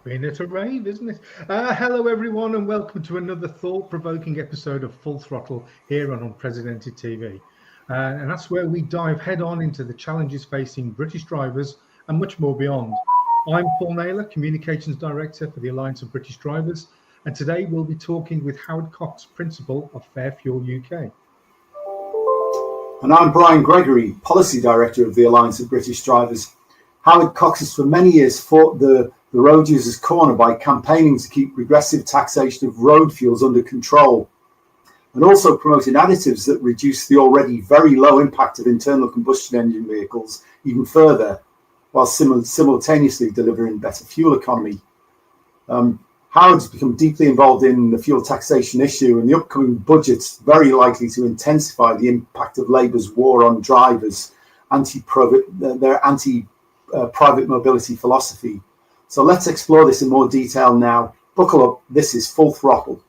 like being at a rave, isn't it? Hello, everyone, and welcome to another thought-provoking episode of Full Throttle here on Unprecedented TV. And that's where we dive head-on into the challenges facing British drivers and much more beyond. I'm Paul Naylor, Communications Director for the Alliance of British Drivers, and today we'll be talking with Howard Cox, Principal of FairFuelUK. And I'm Brian Gregory, Policy Director of the Alliance of British Drivers. Howard Cox has for many years fought the road users' corner by campaigning to keep regressive taxation of road fuels under control, and also promoting additives that reduce the already very low impact of internal combustion engine vehicles even further, while simultaneously delivering better fuel economy. Howard's become deeply involved in the fuel taxation issue, and the upcoming budget's very likely to intensify the impact of Labour's war on drivers, their anti-private mobility philosophy. So let's explore this in more detail now. Buckle up, this is Full Throttle.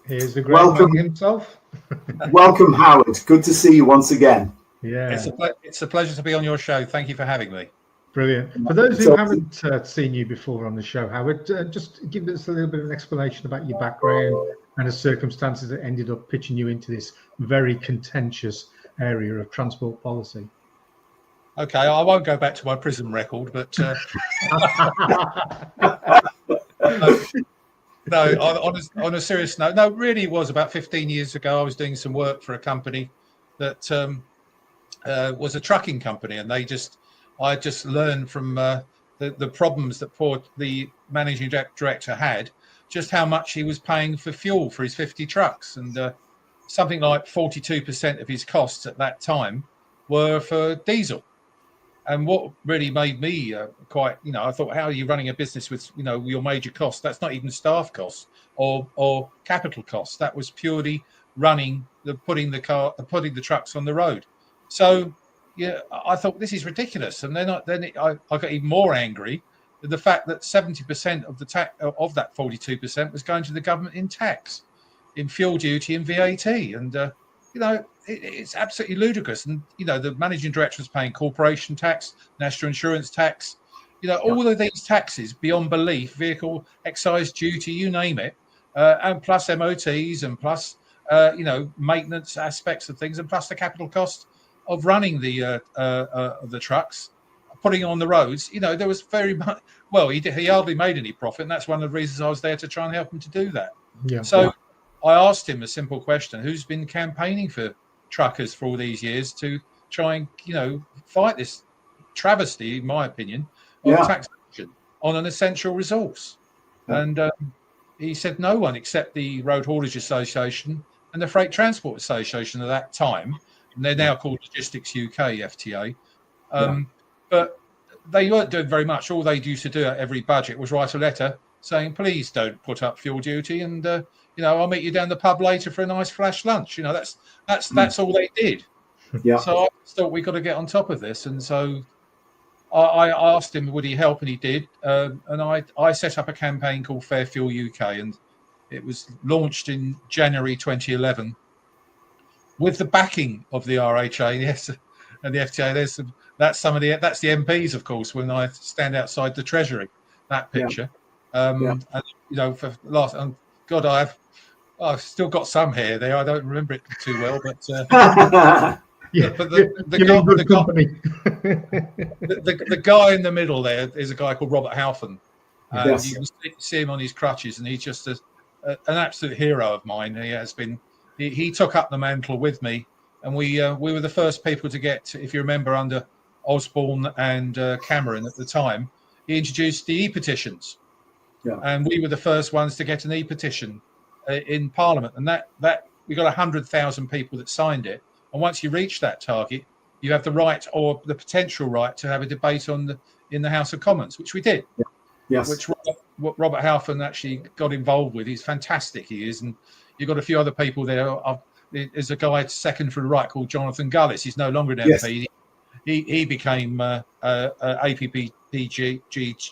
Here's the great man himself. Welcome, Howard. Good to see you once again. Yeah, it's a pleasure to be on your show. Thank you for having me. Brilliant. For those who haven't seen you before on the show, Howard, just give us a little bit of an explanation about your background and the circumstances that ended up pitching you into this very contentious area of transport policy. Okay, I won't go back to my prison record, but on a serious note, no, really it was about 15 years ago. I was doing some work for a company that was a trucking company, and I just learned from the problems that the managing director had, just how much he was paying for fuel for his 50 trucks, and something like 42% of his costs at that time were for diesel. And what really made me quite, I thought, how are you running a business with, your major costs? That's not even staff costs or capital costs. That was purely putting the trucks on the road. So, yeah, I thought this is ridiculous. And then I got even more angry at the fact that 70% of of that 42% was going to the government in tax, in fuel duty and VAT. And, it's absolutely ludicrous. And, the managing director was paying corporation tax, national insurance tax, all of these taxes beyond belief, vehicle excise duty, you name it, and plus MOTs and plus, maintenance aspects of things, and plus the capital cost of running the trucks, putting on the roads. There was very much, he hardly made any profit. And that's one of the reasons I was there, to try and help him to do that. Yeah. So I asked him a simple question: who's been campaigning for truckers for all these years to try and, fight this travesty, in my opinion, of taxation on an essential resource? Yeah. And he said no one except the Road Haulage Association and the Freight Transport Association at that time. And they're now called Logistics UK, FTA. But they weren't doing very much. All they used to do at every budget was write a letter saying, please don't put up fuel duty, and I'll meet you down the pub later for a nice flash lunch. That's all they did. Yeah. So I thought we got to get on top of this, and so I asked him would he help, and he did. And I set up a campaign called FairFuelUK, and it was launched in January 2011 with the backing of the RHA, yes, and the FTA. That's the MPs, of course, when I stand outside the Treasury. That picture. Yeah. And for last. God, I've still got some hair there. I don't remember it too well, but the guy in the middle there is a guy called Robert Halfon. Yes. You can see him on his crutches, and he's just an absolute hero of mine. He has been. He took up the mantle with me, and we were the first people to get, if you remember, under Osborne and Cameron at the time. He introduced the e-petitions. Yeah. And we were the first ones to get an e-petition in Parliament, and that we got 100,000 people that signed it. And once you reach that target, you have the right, or the potential right, to have a debate in the House of Commons, which we did. Yeah. Yes. Which Robert Halfon actually got involved with. He's fantastic, he is, and you've got a few other people there. There's a guy second from the right called Jonathan Gullis. He's no longer an MP. Yes. He became APPG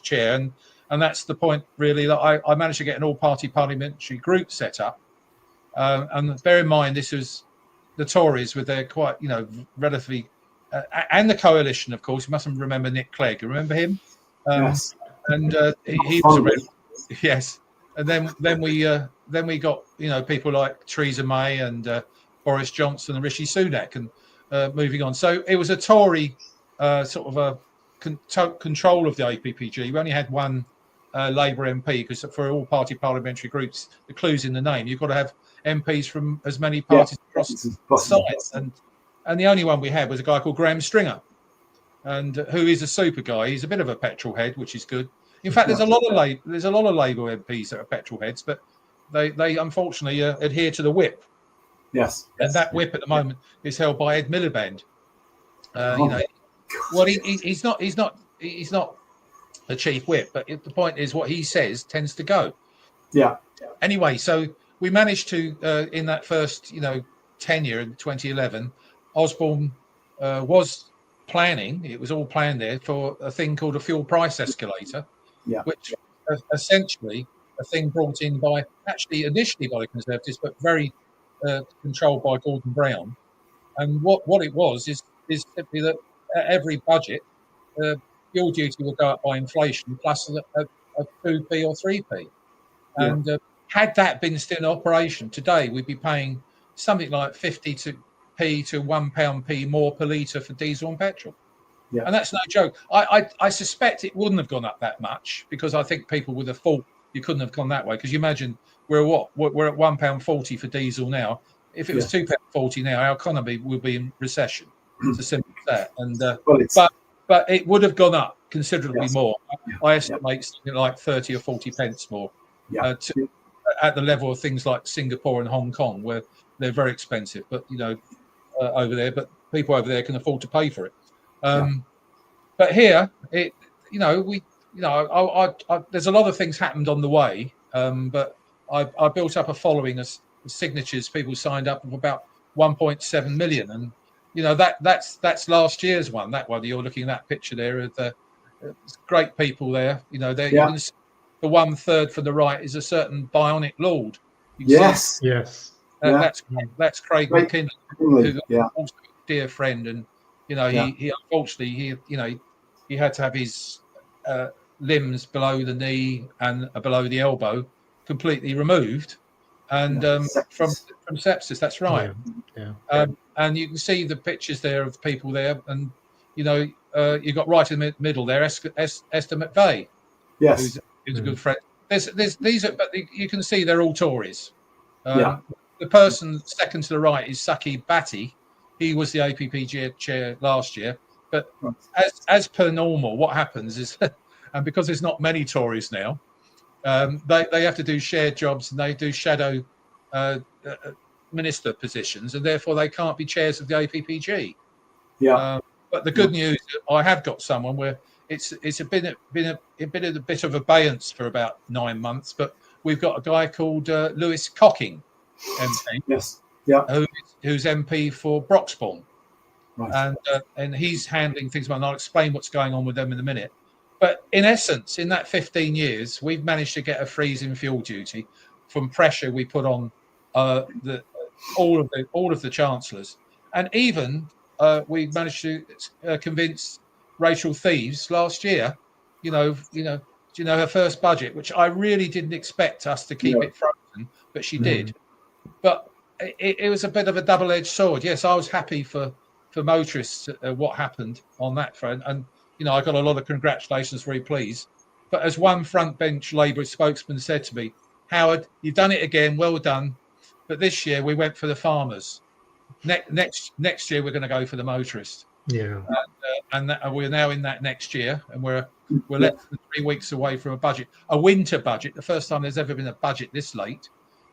chair, and that's the point, really, that I managed to get an all-party parliamentary group set up. And bear in mind, this was the Tories with their relatively, and the coalition, of course. You mustn't remember Nick Clegg. Remember him? Yes. And he was a yes. And then we got people like Theresa May and Boris Johnson and Rishi Sunak and moving on. So it was a Tory sort of a control of the APPG. We only had one Labour MP because for all party parliamentary groups, the clue's in the name. You've got to have MPs from as many parties across the site. And the only one we had was a guy called Graham Stringer, and who is a super guy. He's a bit of a petrol head, which is good. In fact, there's a lot of Labour MPs that are petrol heads, but they unfortunately adhere to the whip. Yes. And that whip at the moment is held by Ed Miliband. He's not a chief whip, but the point is what he says tends to go. Yeah. Anyway, so we managed to in that first tenure in 2011, Osborne was planning. It was all planned there for a thing called a fuel price escalator. Yeah. Which essentially a thing brought in by initially by the Conservatives, but very controlled by Gordon Brown. And what it was is simply that at every budget, fuel duty will go up by inflation plus a 2p or 3p. And had that been still in operation today, we'd be paying something like 50p to £1p more per litre for diesel and petrol. Yeah. And that's no joke. I suspect it wouldn't have gone up that much because I think people would have thought you couldn't have gone that way. Because you imagine we're at £1.40 for diesel now. If it was £2.40 now, our economy would be in recession. It's as simple as that. And but it would have gone up considerably more. I estimate something like 30 or 40 pence more at the level of things like Singapore and Hong Kong, where they're very expensive. But over there, but people over there can afford to pay for it. But here, there's a lot of things happened on the way, but I built up a following of signatures. People signed up of about 1.7 million, and that's last year's one. That one you're looking at, that picture there of the great people there. You can see the 1/3 from the right is a certain bionic lord. Yes. That's Craig McKinley, who's also a dear friend, and he unfortunately he had to have his limbs below the knee and below the elbow completely removed, and from sepsis. That's right. And you can see the pictures there of the people there, and you got right in the middle there, Esther McVeigh, who's a good friend. These are, but you can see they're all Tories. The person second to the right is Saki Batty. He was the APPG chair last year. But as per normal, what happens is, and because there's not many Tories now, they have to do shared jobs and they do shadow minister positions, and therefore they can't be chairs of the APPG. But the good news, I have got someone where it's been a bit of abeyance for about 9 months, but we've got a guy called Lewis Cocking, MP, who's MP for Broxbourne, and he's handling things. And I'll explain what's going on with them in a minute. But in essence, in that 15 years, we've managed to get a freeze in fuel duty from pressure we put on all of the chancellors, and even we managed to convince Rachel Thieves last year. Her first budget, which I really didn't expect us to keep it frozen, but she did. But it was a bit of a double-edged sword. Yes, I was happy for motorists what happened on that front, and I got a lot of congratulations, very pleased. But as one front bench Labour spokesman said to me, Howard, you've done it again, well done. But this year we went for the farmers. Next year we're going to go for the motorists. And we're now in that next year, and we're less than 3 weeks away from a winter budget, the first time there's ever been a budget this late.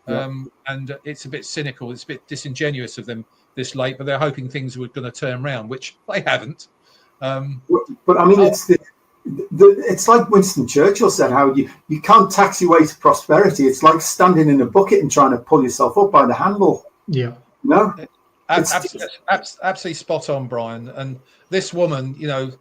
And it's a bit cynical, it's a bit disingenuous of them this late, but they're hoping things were going to turn around, which they haven't. But I mean, it's like Winston Churchill said, Howard, you can't tax your way to prosperity. It's like standing in a bucket and trying to pull yourself up by the handle. Absolutely spot on, Brian. And this woman,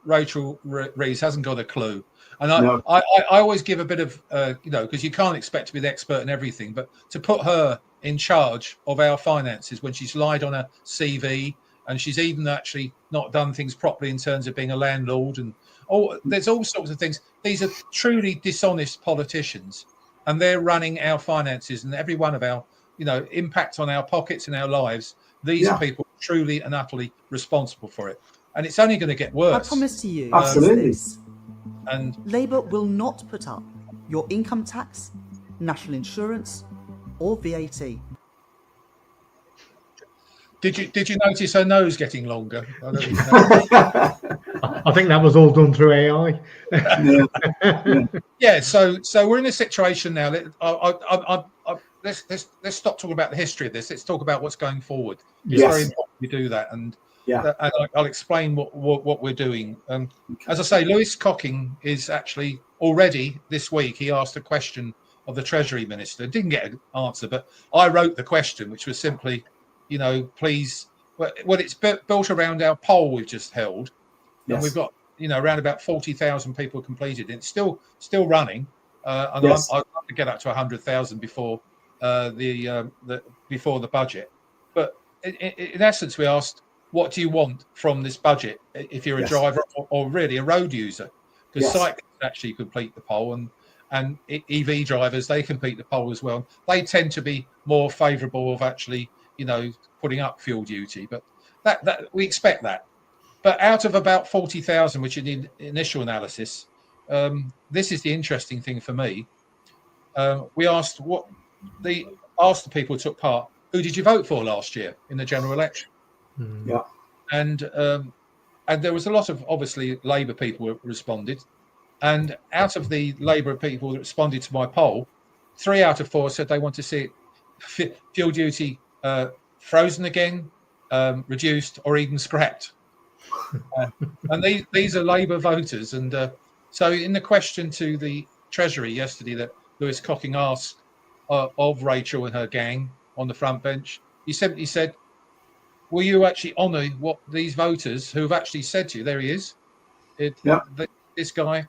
Rachel Rees, hasn't got a clue. And I always give a bit of, because you can't expect to be the expert in everything, but to put her in charge of our finances when she's lied on a CV, and she's even actually not done things properly in terms of being a landlord, and there's all sorts of things. These are truly dishonest politicians, and they're running our finances and every one of our, impact on our pockets and our lives. These people are truly and utterly responsible for it, and it's only going to get worse. I promise to you, absolutely. And Labour will not put up your income tax, national insurance, or VAT. Did you notice her nose getting longer? I don't even know. I think that was all done through AI. Yeah. So we're in a situation now. Let's stop talking about the history of this. Let's talk about what's going forward. It's very important we do that, and I'll explain what we're doing. As I say, Lewis Cocking is actually already this week. He asked a question of the Treasury Minister. Didn't get an answer, but I wrote the question, which was simply, please. Well, it's built around our poll we've just held, and we've got around about 40,000 people completed. And it's still running, and I'd like to get up to 100,000 before before the budget. But in essence, we asked, what do you want from this budget if you're a driver or really a road user? Because cyclists actually complete the poll, and EV drivers, they complete the poll as well. They tend to be more favourable of actually, putting up fuel duty. But that we expect that. But out of about 40,000, which is the initial analysis, this is the interesting thing for me. We asked the people who took part, who did you vote for last year in the general election? And there was a lot of, obviously, Labour people who responded. And out of the Labour people that responded to my poll, 3 out of 4 said they want to see fuel duty frozen again, reduced, or even scrapped. And these are Labour voters. And so in the question to the Treasury yesterday that Lewis Cocking asked of Rachel and her gang on the front bench, he simply said, will you actually honour what these voters who have actually said to you, there he is, this guy,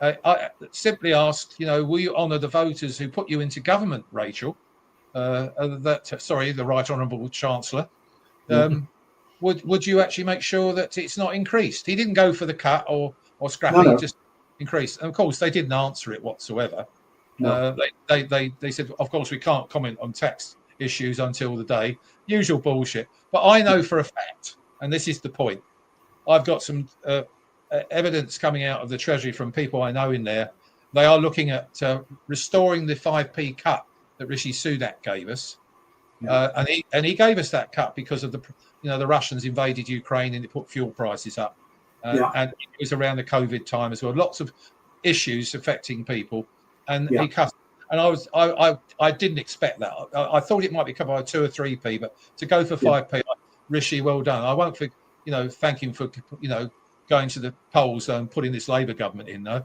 I simply asked, will you honour the voters who put you into government, Rachel? The Right Honourable Chancellor. Would you actually make sure that it's not increased? He didn't go for the cut or scrapping, he just increased. And of course, they didn't answer it whatsoever. They said, of course, we can't comment on tax issues until the day. Usual bullshit. But I know for a fact, and this is the point, I've got some evidence coming out of the Treasury from people I know in there. They are looking at restoring the 5p cut that Rishi Sunak gave us. And he gave us that cut because of the Russians invaded Ukraine and it put fuel prices up. And it was around the COVID time as well. Lots of issues affecting people. And he cut. And I didn't expect that. I thought it might be covered by 2 or 3p, but to go for 5p, Rishi, well done. I won't thank him for going to the polls and putting this Labour government in though.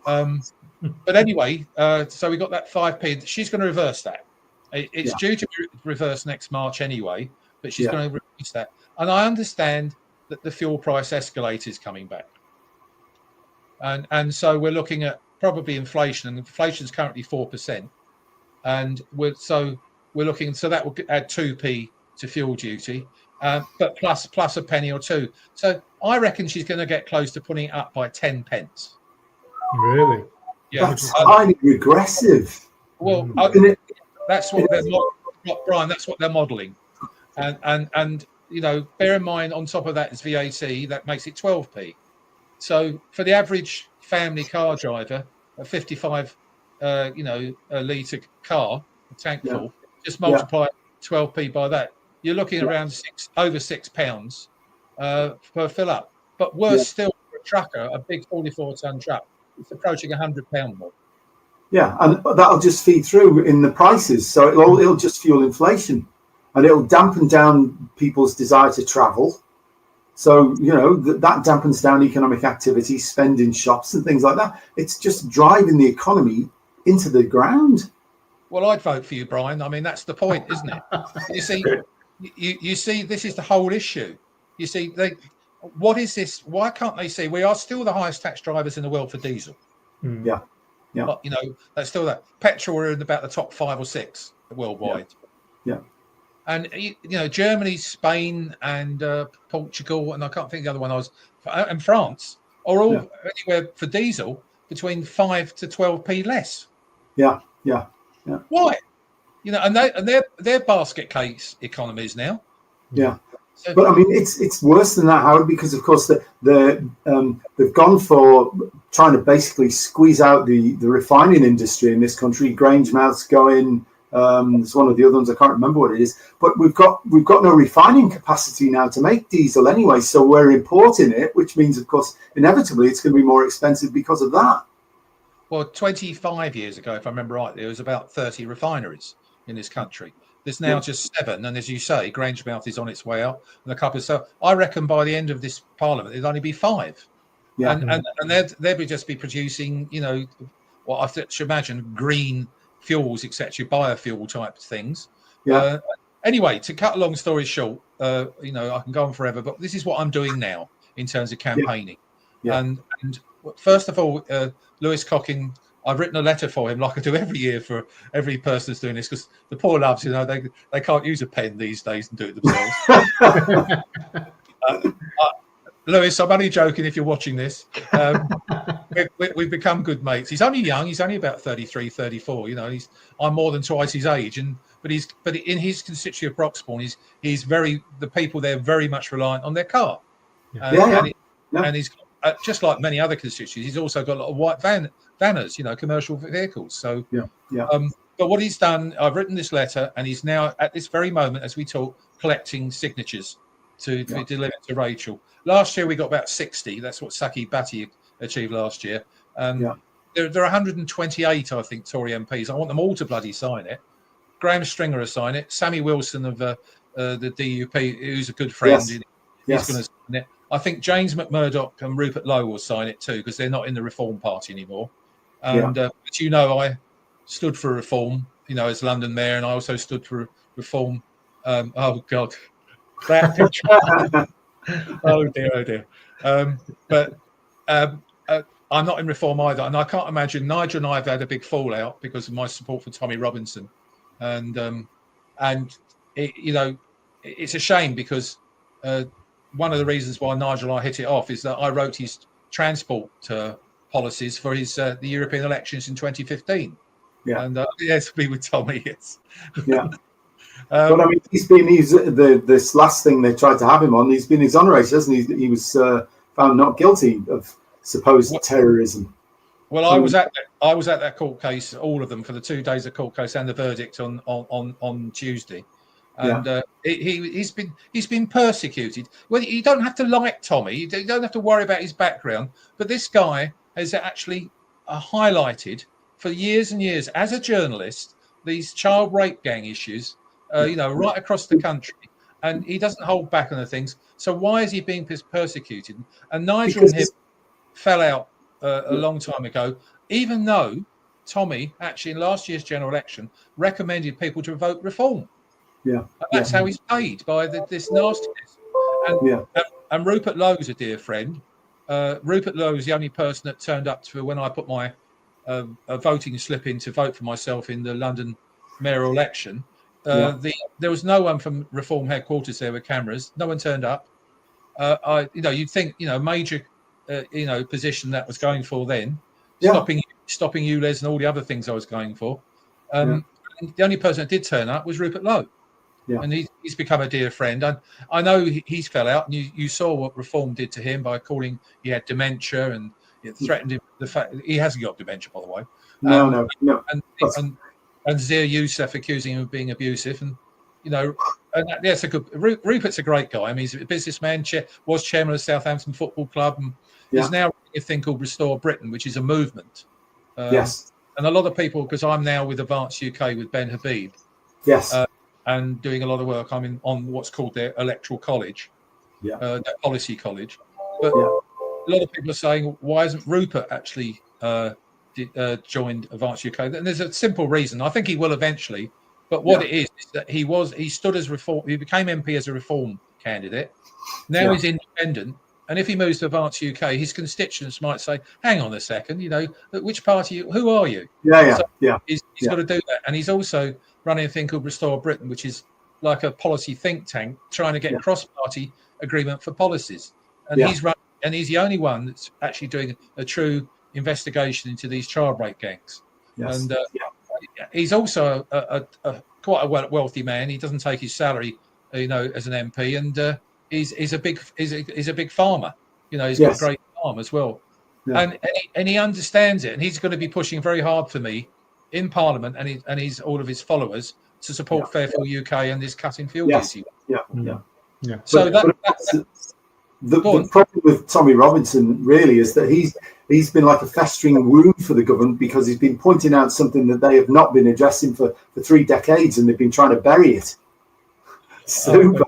But anyway, so we got that 5p. She's going to reverse that. It's due to be reversed next March anyway, but she's going to reverse that. And I understand that the fuel price escalator is coming back. And so we're looking at probably inflation, and inflation is currently 4%. And we're looking, so that will add 2p to fuel duty, but plus a penny or two. So I reckon she's going to get close to putting it up by 10 pence. Really? Yeah. That's highly regressive. Well, that's what they're Brian. That's what they're modelling, and bear in mind on top of that is VAT. That makes it 12p. So for the average family car driver, a 55, a litre car, a tank full, just multiply 12p by that. You're looking around over £6 per fill up. But worse still, for a trucker, a big 44-ton truck, it's approaching £100 more. Yeah, and that'll just feed through in the prices. So it'll just fuel inflation, and it'll dampen down people's desire to travel. So, that dampens down economic activity, spend in shops and things like that. It's just driving the economy into the ground. Well, I'd vote for you, Brian. I mean, that's the point, isn't it? You see, this is the whole issue. You see, what is this? Why can't they see we are still the highest tax drivers in the world for diesel? Yeah. But, that's still that. Petrol, we're in about the top 5 or 6 worldwide. Yeah. And Germany, Spain, and Portugal, and I can't think the other one and France are all anywhere for diesel between 5 to 12p less. Yeah. Why? And they're basket case economies now. Yeah. So, but I mean, it's worse than that, Howard, because of course they've gone for trying to basically squeeze out the refining industry in this country. Grangemouth's going. It's one of the other ones. I can't remember what it is. But we've got no refining capacity now to make diesel anyway. So we're importing it, which means, of course, inevitably it's going to be more expensive because of that. Well, 25 years ago, if I remember right, there was about 30 refineries in this country. There's now just 7, and as you say, Grangemouth is on its way out, and a couple. So I reckon by the end of this Parliament, there'll only be 5, and they'll just be producing, what I should imagine green fuels, etc., biofuel type things. Yeah. Anyway, to cut a long story short, I can go on forever, but this is what I'm doing now in terms of campaigning. Yeah. And first of all, Lewis Cocking, I've written a letter for him, like I do every year for every person that's doing this, because the poor loves, they can't use a pen these days and do it themselves. Lewis, I'm only joking if you're watching this. We've become good mates. He's only young. He's only about 33, 34. I'm more than twice his age. But in his constituency of Broxbourne, the people there very much reliant on their car. And he's just like many other constituencies, he's also got a lot of white vanners, commercial vehicles. So, but what he's done, I've written this letter, and he's now at this very moment, as we talk, collecting signatures to be delivered to Rachel. Last year we got about 60. That's what Saki Bhatti achieved last year. There are 128, I think, Tory MPs. I want them all to bloody sign it. Graham Stringer will sign it. Sammy Wilson of the DUP, who's a good friend, he's going to sign it. I think James McMurdoch and Rupert Lowe will sign it too, because they're not in the Reform Party anymore. And but I stood for reform, as London Mayor, and I also stood for reform. Oh God, that picture. Oh dear. But I'm not in reform either, and I can't imagine. Nigel and I have had a big fallout because of my support for Tommy Robinson, and it's a shame because. One of the reasons why Nigel and I hit it off is that I wrote his transport policies for his the European elections in 2015. Yeah, and yes, be with Tommy. Yes. Yeah. But I mean, this last thing they tried to have him on. He's been exonerated, hasn't he? He was found not guilty of supposed terrorism. Well, I was at that court case, all of them, for the 2 days of court case and the verdict on Tuesday. And he's been persecuted. Well, you don't have to like Tommy. You don't have to worry about his background. But this guy has actually highlighted for years and years as a journalist these child rape gang issues, right across the country. And he doesn't hold back on the things. So why is he being persecuted? And Nigel and him fell out a long time ago, even though Tommy actually in last year's general election recommended people to vote reform. Yeah, and that's how he's paid by this nastiness. And Rupert Lowe's a dear friend. Rupert Lowe is the only person that turned up to when I put my voting slip in to vote for myself in the London mayoral election. There was no one from Reform headquarters there with cameras. No one turned up. You'd think major position that was going for then, stopping ULEZ and all the other things I was going for. And the only person that did turn up was Rupert Lowe. Yeah. And he's become a dear friend. And I know he's fell out. And you saw what Reform did to him by calling he had dementia and it threatened him. The fact he hasn't got dementia, by the way. No. And Zia Youssef accusing him of being abusive. And that's a good. Rupert's a great guy. I mean, he's a businessman. Was chairman of the Southampton Football Club, and he's now running a thing called Restore Britain, which is a movement. And a lot of people, because I'm now with Advance UK with Ben Habib. Yes. And doing a lot of work. I'm on what's called their electoral college, their policy college. But a lot of people are saying, why isn't Rupert actually joined Advance UK? And there's a simple reason. I think he will eventually. But what it is that he stood as reform. He became MP as a reform candidate. Now he's independent. And if he moves to Advance UK, his constituents might say, hang on a second, which party, who are you? He's got to do that. And he's also running a thing called Restore Britain, which is like a policy think tank trying to get cross-party agreement for policies, and he's the only one that's actually doing a true investigation into these child rape gangs. And he's also a quite a wealthy man. He doesn't take his salary, as an MP, and he's a big farmer. He's got a great farm as well, and he understands it, and he's going to be pushing very hard for me in Parliament, and he's all of his followers to support Fairfuel UK and this cutting fuel issue. So the problem with Tommy Robinson really is that he's been like a festering wound for the government, because he's been pointing out something that they have not been addressing for 3 decades, and they've been trying to bury it. Super.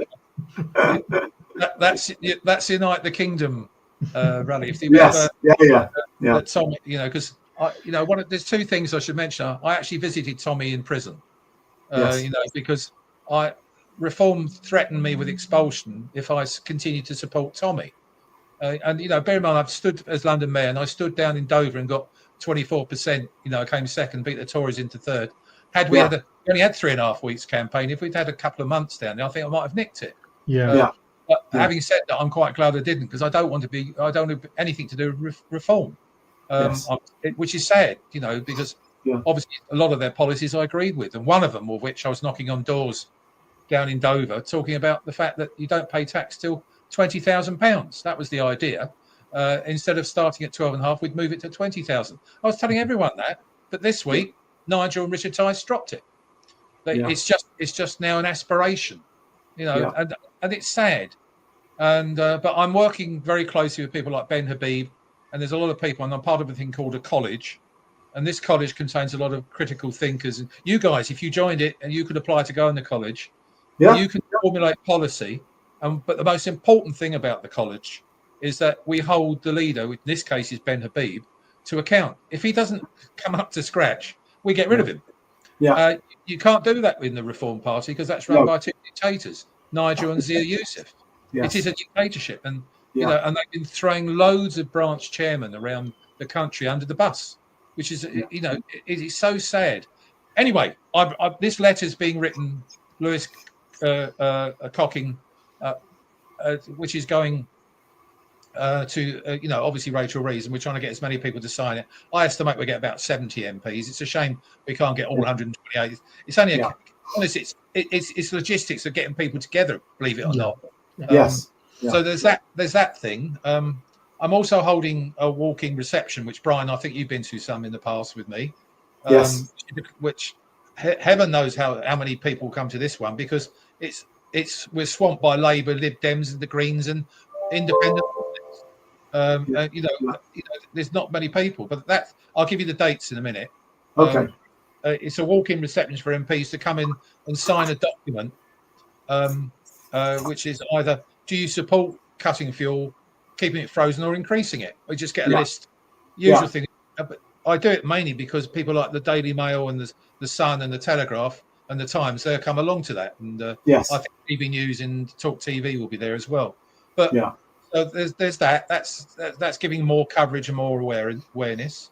That's Unite the Kingdom rally. If you remember, Tommy, because there's 2 things I should mention. I actually visited Tommy in prison, because Reform threatened me with expulsion if I continued to support Tommy. And bear in mind, I've stood as London Mayor, and I stood down in Dover and got 24%. I came second, beat the Tories into third. Had we only had 3.5 weeks campaign, if we'd had a couple of months down there, I think I might have nicked it. But having said that, I'm quite glad I didn't, because I don't want anything to do with Reform, which is sad, because obviously a lot of their policies I agreed with, and one of them, of which I was knocking on doors down in Dover, talking about the fact that you don't pay tax till £20,000. That was the idea. Instead of starting at 12.5, we'd move it to 20,000. I was telling everyone that, but this week Nigel and Richard Tice dropped it. It's just now an aspiration, and it's sad. And but I'm working very closely with people like Ben Habib, and there's a lot of people, and I'm part of a thing called a college. And this college contains a lot of critical thinkers. And you guys, if you joined it and you could apply to go in the college, you can formulate policy. But the most important thing about the college is that we hold the leader, in this case is Ben Habib, to account. If he doesn't come up to scratch, we get rid of him. You can't do that in the Reform Party, because that's run by 2 dictators, Nigel and Zia Youssef. It is a dictatorship, and and they've been throwing loads of branch chairmen around the country under the bus, which is it is so sad. Anyway, this letter's being written, Lewis Cocking, which is going to obviously Rachel Reeves, and we're trying to get as many people to sign it. I estimate we get about 70 MPs. It's a shame we can't get all 128. It's only honestly, it's logistics of getting people together, believe it or not. So there's that thing. I'm also holding a walking reception, which, Brian, I think you've been to some in the past with me. Which heaven knows how many people come to this one, because we're swamped by Labour, Lib Dems, and the Greens and independent. There's not many people, but that I'll give you the dates in a minute. Okay. It's a walk-in reception for MPs to come in and sign a document, which is either do you support cutting fuel, keeping it frozen, or increasing it. We just get a list. Usual thing. But I do it mainly because people like the Daily Mail and the Sun and the Telegraph and the Times, they'll come along to that. And I think TV News and Talk TV will be there as well. But so there's that. That's giving more coverage and more awareness.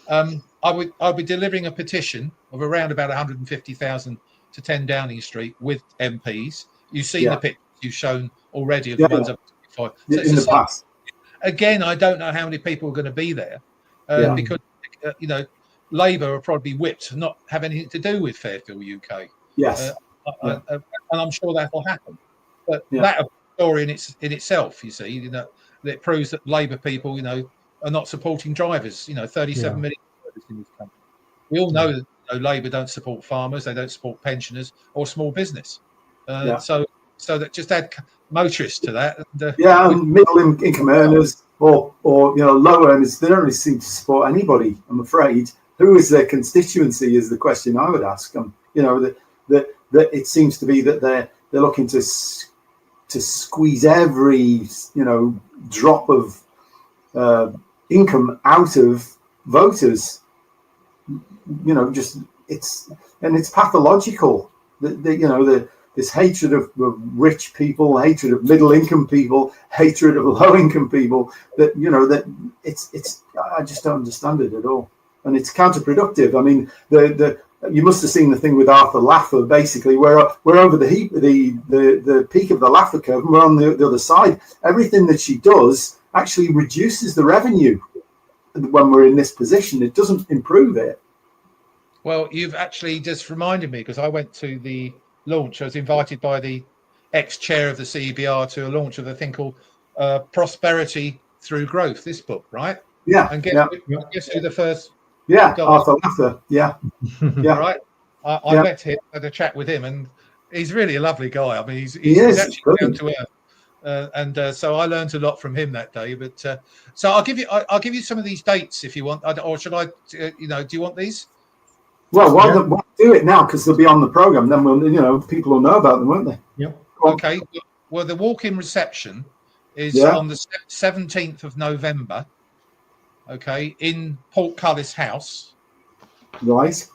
I'll be delivering a petition of around about 150,000 to 10 Downing Street with MPs. You've seen the pictures you've shown already of the ones up to 25. So in the past. Again, I don't know how many people are going to be there because Labour will probably be whipped to not have anything to do with Fairfuel UK. And I'm sure that will happen. But that story in itself, you see, that proves that Labour people, are not supporting drivers. 37 million drivers in this country. We all know that Labour don't support farmers, they don't support pensioners or small business. So that just add motorists to that. And middle income earners or low earners, they don't really seem to support anybody, I'm afraid. Who is their constituency is the question I would ask them. That it seems to be that they're looking to squeeze every drop of income out of voters. It's pathological. This hatred of rich people, hatred of middle income people, hatred of low income people. I just don't understand it at all, and it's counterproductive. I mean, you must have seen the thing with Arthur Laffer. Basically, we're over the peak of the Laffer curve, and we're on the other side. Everything that she does actually reduces the revenue when we're in this position. It doesn't improve it. Well, you've actually just reminded me, because I went to the launch. I was invited by the ex-chair of the CEBR to a launch of a thing called Prosperity Through Growth, this book, right? Yeah. And guess who the first... Yeah, Arthur Laffer. Yeah. Yeah. Right. I met him, had a chat with him, and he's really a lovely guy. I mean, he's actually down to earth. So I learned a lot from him that day. But so I'll give you some of these dates if you want, or should I? Do you want these? Well, why don't do it now, because they'll be on the program. Then people will know about them, won't they? Yep. Okay. Well, the walk-in reception is on the 17th of November. Okay, in Portcullis House. Right.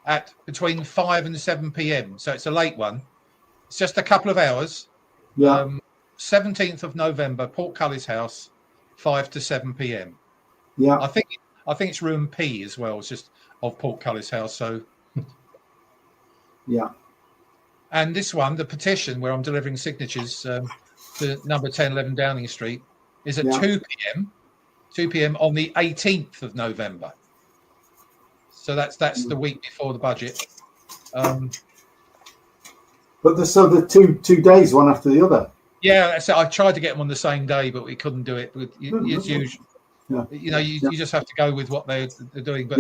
At between 5 and 7 p.m. So it's a late one. It's just a couple of hours. Yeah. 17th of November, Portcullis House, 5 to 7 p.m. Yeah. I think it's room P as well. It's just of Portcullis House. So. Yeah. And this one, the petition where I'm delivering signatures to number 1011 Downing Street, is at 2 p.m. 2 p.m. on the 18th of November. So that's the week before the budget. But the two days, one after the other. Yeah, so I tried to get them on the same day, but we couldn't do it. As usual, you just have to go with what they're doing. But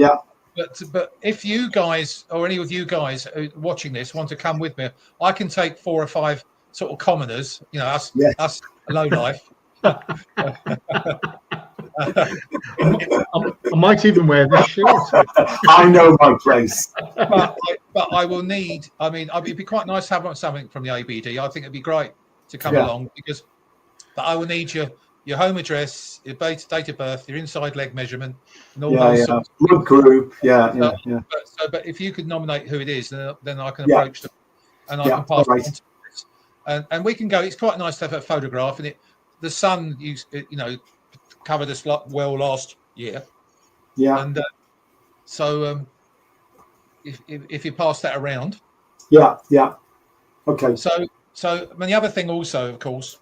but if you guys or any of you guys watching this want to come with me, I can take 4 or 5 sort of commoners. Us low life. I might even wear this shirt. I know my place. But I will need. I mean, it'd be quite nice to have something from the ABD. I think it'd be great to come along but I will need your home address, your date of birth, your inside leg measurement, and all those sorts of blood group. But if you could nominate who it is, then I can approach them, and I can pass it on to and we can go. It's quite nice to have a photograph, and the sun covered us well last year. Yeah. And so if you pass that around. Yeah. Okay. So I mean, the other thing also, of course,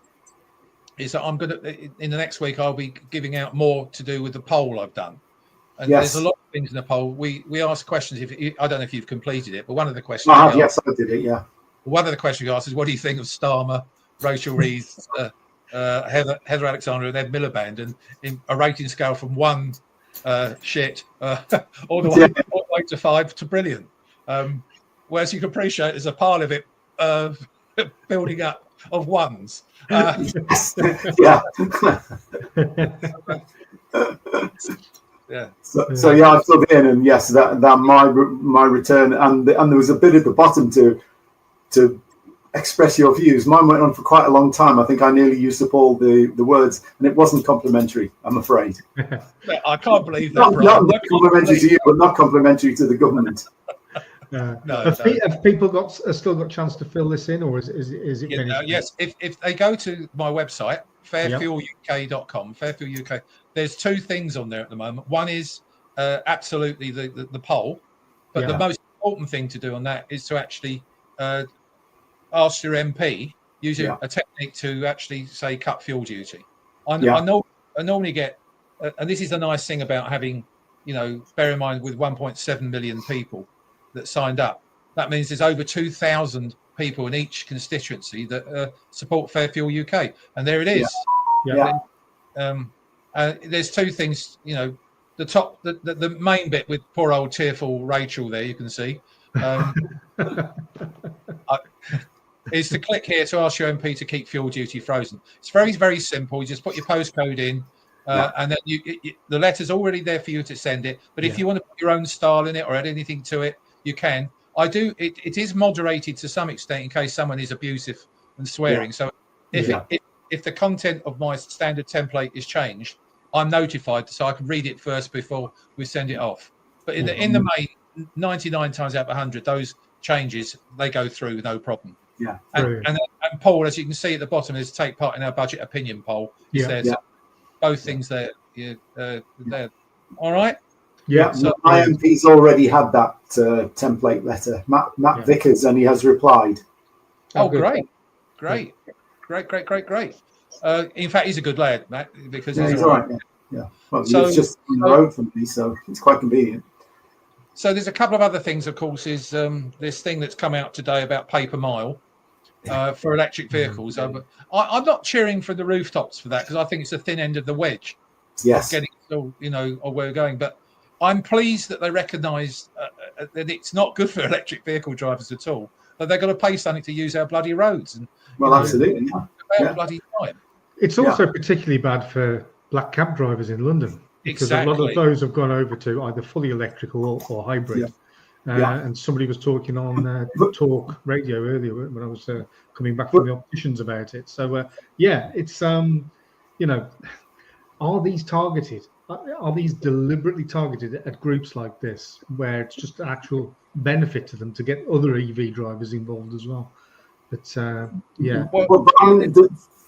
is that I'm going to, in the next week, I'll be giving out more to do with the poll I've done. And there's a lot of things in the poll. We ask questions. I don't know if you've completed it, but one of the questions. Yes, I did it. Yeah. One of the questions you asked is, what do you think of Starmer, Rachel Reed, Heather Alexander, and Ed Miliband, and in a rating scale from 1 shit all the way to 5 to brilliant. Whereas you can appreciate there's a pile of it building up of ones. Yeah. So I plugged in, and yes, that my return, and there was a bit at the bottom to express your views. Mine went on for quite a long time. I think I nearly used up all the words, and it wasn't complimentary, I'm afraid. I can't believe that. Not complimentary to you, but not complimentary to the government. Have people still got a chance to fill this in, or is it finished? Yes, if they go to my website, FairFuelUK.com, FairFuelUK, there's 2 things on there at the moment. One is absolutely the poll, but the most important thing to do on that is to actually ask your MP using a technique to actually say cut fuel duty. I normally get, and this is the nice thing about having, bear in mind with 1.7 million people that signed up, that means there's over 2,000 people in each constituency that support Fair Fuel UK, and there it is. There's 2 things, the main bit with poor old tearful Rachel there, you can see, is to click here to ask your MP to keep fuel duty frozen. It's very, very simple. You just put your postcode in, and then the letter's already there for you to send it. But if you want to put your own style in it or add anything to it, you can. It is moderated to some extent in case someone is abusive and swearing. So if the content of my standard template is changed, I'm notified so I can read it first before we send it off. But in the main, 99 times out of 100, those changes, they go through no problem. Yeah. And Paul, as you can see at the bottom, is take part in our budget opinion poll. So both things there. There. All right. Yeah. So my MP's already had that template letter. Matt Vickers, and he has replied. Oh, great. In fact, he's a good lad, Matt, because he's all right. Yeah. Well, he lives just on the road from me, so it's quite convenient. So there's a couple of other things, of course, is this thing that's come out today about pay per mile for electric vehicles. I'm not cheering for the rooftops for that because I think it's a thin end of the wedge. Yes. Getting still, or where we're going. But I'm pleased that they recognise that it's not good for electric vehicle drivers at all. That they're going to pay something to use our bloody roads. And absolutely. Bloody time. It's also particularly bad for black cab drivers in London because a lot of those have gone over to either fully electrical or hybrid. And somebody was talking on Talk Radio earlier when I was coming back from the opticians about it. So it's are these targeted? Are these deliberately targeted at groups like this, where it's just an actual benefit to them to get other EV drivers involved as well? But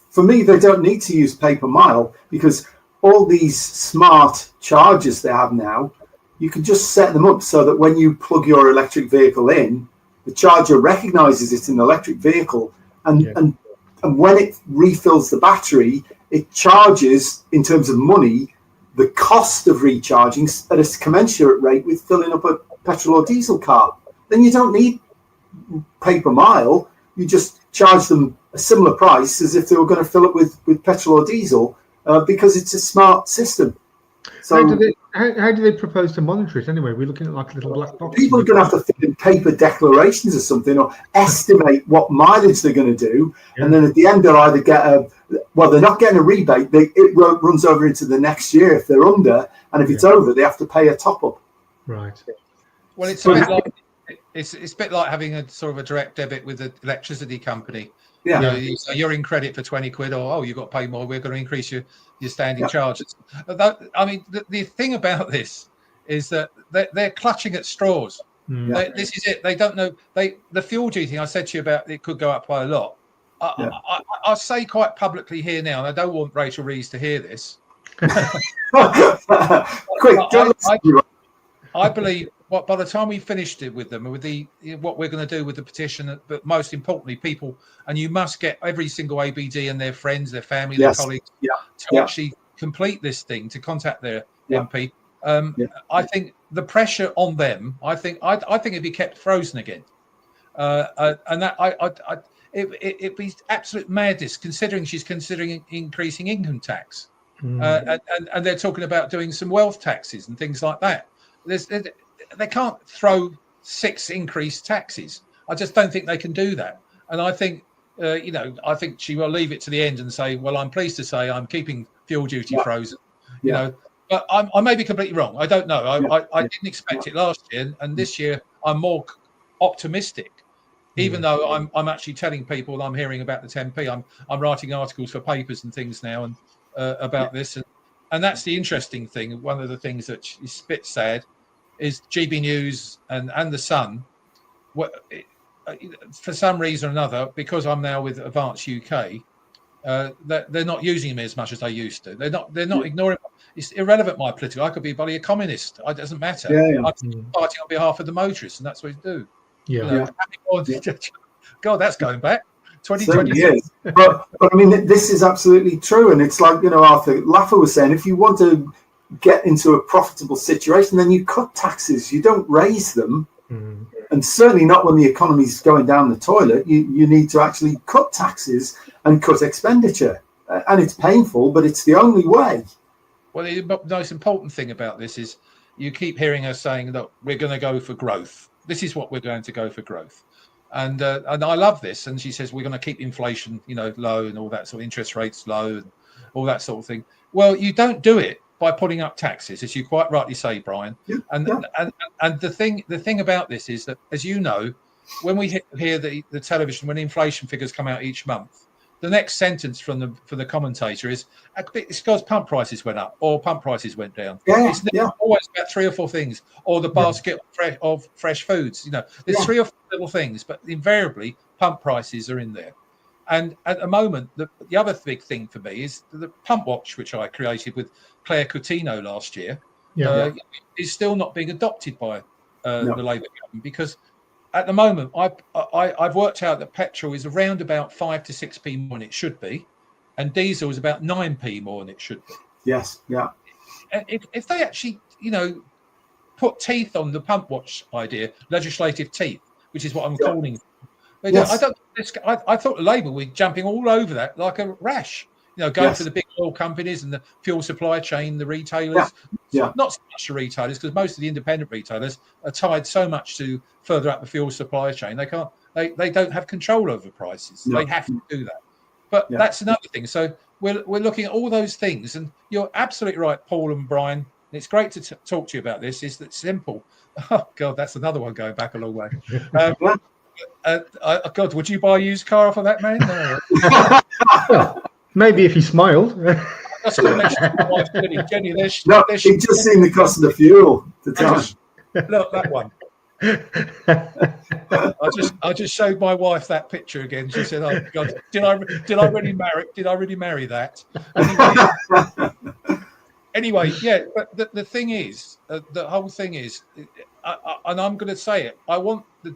for me, they don't need to use pay per mile because all these smart chargers they have now, you can just set them up so that when you plug your electric vehicle in, the charger recognizes it's an electric vehicle, and when it refills the battery, it charges in terms of money the cost of recharging at a commensurate rate with filling up a petrol or diesel car. Then you don't need pay per mile. You just charge them a similar price as if they were going to fill it with petrol or diesel because it's a smart system. So how do they propose to monitor it anyway? We're looking at like a little black box. People are going to have to fill in paper declarations or something, or estimate what mileage they're going to do, and then at the end they'll either get they're not getting a rebate. It runs over into the next year if they're under, and if it's over, they have to pay a top up. Right. Well, it's a bit like it's a bit like having a sort of a direct debit with the electricity company. Yeah. So you're in credit for 20 quid, or you've got to pay more. We're going to increase your standing charges. The thing about this is that they're clutching at straws. This is it. They don't know. The fuel duty I said to you about, it could go up by a lot. I'll say quite publicly here now, and I don't want Rachel Rees to hear this. Quick, I believe by the time we finished it with them, with what we're going to do with the petition, but most importantly, people, and you must get every single ABD and their friends, their family, their colleagues to actually complete this thing, to contact their MP. I think the pressure on them, I think it'd be kept frozen again, and that it'd be absolute madness considering she's considering increasing income tax, and they're talking about doing some wealth taxes and things like that. They can't throw 6 increased taxes. I just don't think they can do that. And I think, I think she will leave it to the end and say, well, I'm pleased to say I'm keeping fuel duty frozen, but I may be completely wrong. I don't know. I didn't expect it last year. And this year I'm more optimistic, even though I'm actually telling people I'm hearing about the 10p. I'm writing articles for papers and things now and about this. And that's the interesting thing. One of the things that is a bit sad is GB News and The Sun. For some reason or another, because I'm now with Advance UK, they're not using me as much as they used to. They're not ignoring. It's irrelevant. My political. I could be bloody a communist. It doesn't matter. I'm fighting on behalf of the motorists, and that's what we do. God, that's going back 2020 years. But I mean, this is absolutely true, and it's like Arthur Laffer was saying. If you want to get into a profitable situation, then you cut taxes. You don't raise them. And certainly not when the economy's going down the toilet. You need to actually cut taxes and cut expenditure. And it's painful, but it's the only way. Well, the most important thing about this is you keep hearing her saying that we're going to go for growth. This is what we're going to go for growth. And I love this. And she says we're going to keep inflation, low and all that sort of interest rates low and all that sort of thing. Well, you don't do it by putting up taxes, as you quite rightly say, Brian. And the thing about this is that, as you know, when we hear the television, when inflation figures come out each month, the next sentence from the commentator is, it's because pump prices went up or pump prices went down. It's always about 3 or 4 things, or the basket of fresh foods. There's 3 or 4 little things, but invariably pump prices are in there. And at the moment, the other big thing for me is the PumpWatch, which I created with Claire Coutinho last year. is still not being adopted by the Labour government, because at the moment I've worked out that petrol is around about 5 to 6p more than it should be, and diesel is about 9p more than it should be. Yes, yeah. If they actually, put teeth on the PumpWatch idea, legislative teeth, which is what I'm calling. Yes. I thought Labour were jumping all over that like a rash. Going for the big oil companies and the fuel supply chain, the retailers. Not so much the retailers, because most of the independent retailers are tied so much to further up the fuel supply chain. They can't. They don't have control over prices. They have to do that. But that's another thing. So we're looking at all those things, and you're absolutely right, Paul and Brian. It's great to talk to you about this. Is that simple? Oh God, that's another one going back a long way. God, would you buy a used car off of that man? No. Maybe if he smiled. That's what I mentioned to my wife, Jenny. He'd just seen the cost of the fuel. Look, that one. I just showed my wife that picture again. She said, "Oh God, did I really marry? Did I really marry that?" Anyway, yeah. But the thing is, the whole thing is, and I'm going to say it. I want the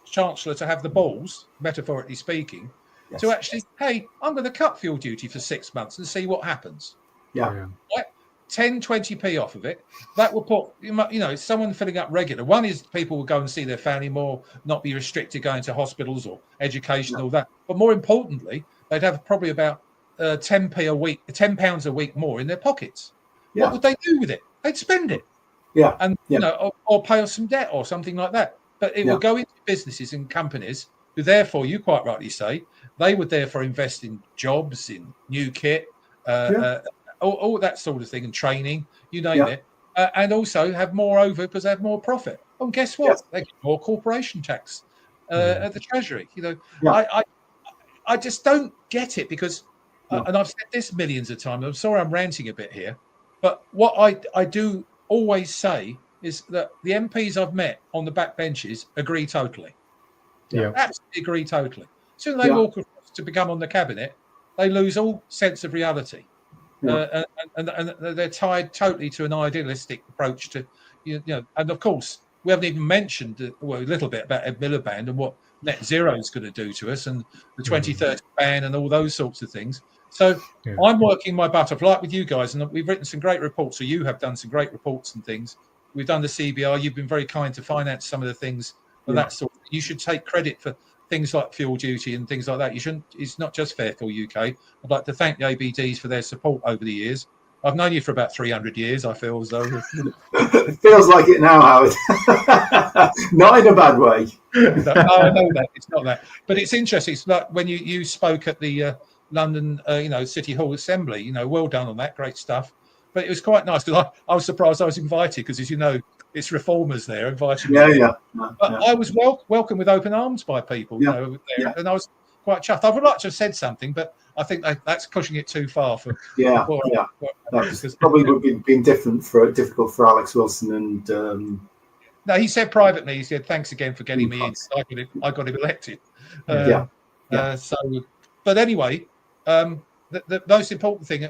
Chancellor to have the balls, metaphorically speaking, to actually, hey, I'm going to cut fuel duty for 6 months and see what happens. Yeah. Right? 10, 20p off of it. That will put, someone filling up regular. One is people will go and see their family more, not be restricted going to hospitals or education, all that. But more importantly, they'd have probably about 10p a week, £10 a week more in their pockets. Yeah. What would they do with it? They'd spend it. Yeah. And, or pay off some debt or something like that. But it will go into businesses and companies who, therefore, you quite rightly say, they would therefore invest in jobs, in new kit, all that sort of thing, and training, you name it, and also have more over because they have more profit. And guess what? They get more corporation tax at the Treasury. I just don't get it because, and I've said this millions of times. I'm sorry, I'm ranting a bit here, but what I do always say is that the MPs I've met on the back benches agree totally. Absolutely agree totally. As soon as they walk across to become on the cabinet, they lose all sense of reality. And they're tied totally to an idealistic approach to, and of course, we haven't even mentioned a little bit about Ed Miliband and what net zero is going to do to us and the 2030 ban and all those sorts of things. So I'm working my butt off, like with you guys, and we've written some great reports, or you have done some great reports and things. We've done the CBR. You've been very kind to finance some of the things of that sort. You should take credit for things like fuel duty and things like that. You shouldn't. It's not just FairFuelUK. I'd like to thank the ABDs for their support over the years. I've known you for about 300 years. I feel as though it feels like it now, Howard. Not in a bad way. No, I know that it's not that, but it's interesting. It's like when you spoke at the London, City Hall Assembly. Well done on that. Great stuff. But it was quite nice because I was surprised I was invited because, as you know, it's reformers there inviting me. But I was welcomed with open arms by people, and I was quite chuffed. I would like to have said something, but I think that's pushing it too far. Probably would have been difficult for Alex Wilson and. No, he said privately. He said, "Thanks again for getting me in. I got him elected." But anyway, the most important thing,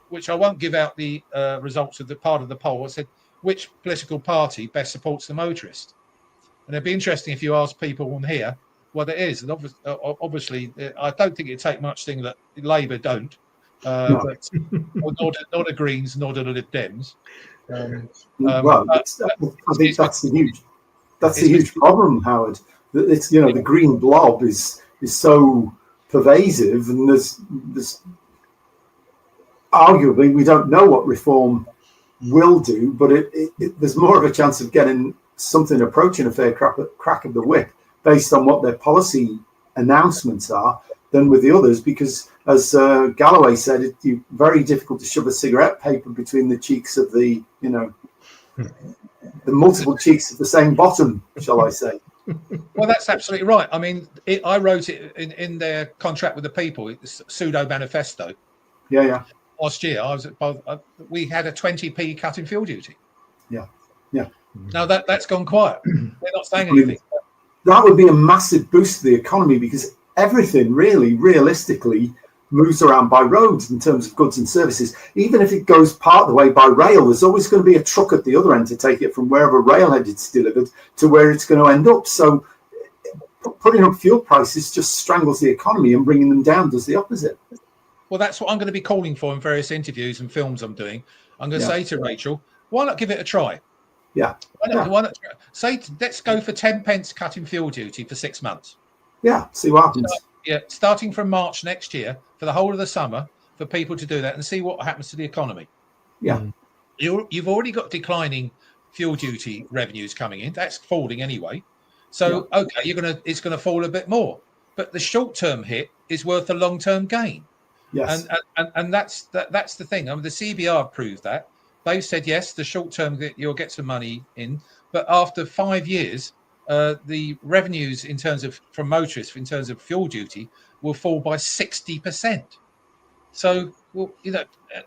which I won't give out the results of the part of the poll, I said, which political party best supports the motorist? And it'd be interesting if you ask people on here what it is. And obviously, I don't think it'd take much thing that Labour don't, but nor the Greens, nor the Lib Dems. I think that's the huge problem, Howard. It's the green blob is so pervasive, and there's arguably we don't know what reform will do, but there's more of a chance of getting something approaching a fair crack of the whip based on what their policy announcements are than with the others, because as Galloway said, it's very difficult to shove a cigarette paper between the cheeks of the multiple cheeks of the same bottom, shall I say. Well, that's absolutely right. I mean, I wrote it in their contract with the people, it's pseudo manifesto. Last year, we had a 20p cut in fuel duty. Now that's gone quiet. They're not saying anything. That would be a massive boost to the economy, because everything really, realistically, moves around by roads in terms of goods and services. Even if it goes part of the way by rail, there's always going to be a truck at the other end to take it from wherever railhead it's delivered to where it's going to end up. So putting up fuel prices just strangles the economy, and bringing them down does the opposite. Well, that's what I'm going to be calling for in various interviews and films I'm doing. I'm going to say to Rachel, why not give it a try? Yeah. Why not say, let's go for 10 pence cut in fuel duty for 6 months. Yeah, see what happens. Starting from March next year, for the whole of the summer, for people to do that and see what happens to the economy. Yeah. You've already got declining fuel duty revenues coming in. That's falling anyway. So, okay, it's going to fall a bit more. But the short-term hit is worth the long-term gain. Yes. And that's the thing. I mean, the CBR proved that. They've said, yes, the short term, you'll get some money in. But after 5 years, the revenues from motorists, in terms of fuel duty, will fall by 60%. So,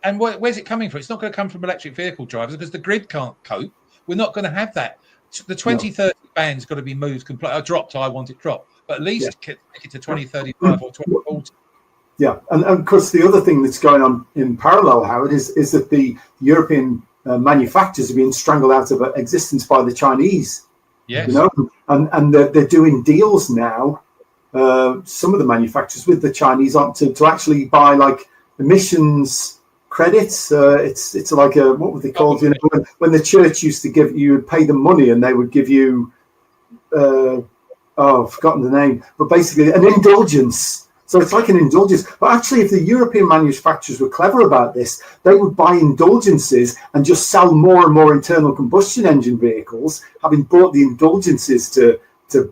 and where's it coming from? It's not going to come from electric vehicle drivers because the grid can't cope. We're not going to have that. The 2030 ban's got to be moved completely. I want it dropped. But at least take it to 2035 or 2040. Yeah, and of course the other thing that's going on in parallel, Howard, is that the European manufacturers are being strangled out of existence by the Chinese. Yes. And they're doing deals now. Some of the manufacturers with the Chinese to actually buy like emissions credits. It's like what were they called? When the church used to you would pay them money and they would give you I've forgotten the name, but basically an indulgence. So it's like an indulgence. But actually, if the European manufacturers were clever about this, they would buy indulgences and just sell more and more internal combustion engine vehicles, having bought the indulgences to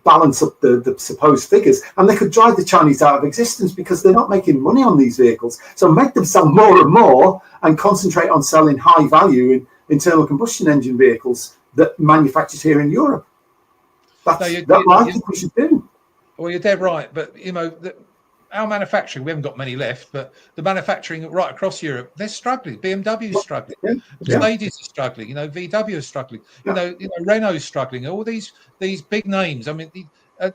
balance up the supposed figures. And they could drive the Chinese out of existence because they're not making money on these vehicles. So make them sell more and more and concentrate on selling high value in internal combustion engine vehicles that manufactured here in Europe. That's what I think we should do. Well, you're dead right. But, our manufacturing, we haven't got many left, but the manufacturing right across Europe, they're struggling. BMW is struggling. Mercedes is struggling. VW is struggling. Renault is struggling. All these big names. I mean,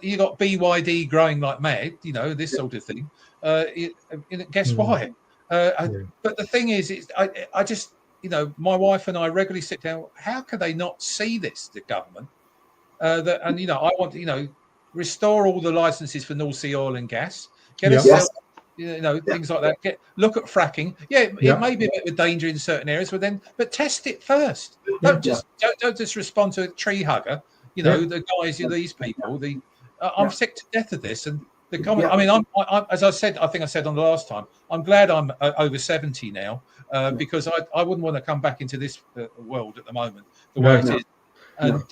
you got BYD growing like mad. This sort of thing. Guess why? But the thing is, I just, my wife and I regularly sit down. How can they not see this? The government. I want to, restore all the licenses for North Sea oil and gas. Get us, things like that. Look at fracking. It may be a bit of a danger in certain areas, but test it first. Don't just respond to a tree hugger. The guys, these people. I'm sick to death of this. And the comment. I mean, I'm as I said, I think I said on the last time. I'm glad I'm over 70 now because I wouldn't want to come back into this world at the moment the way it is. And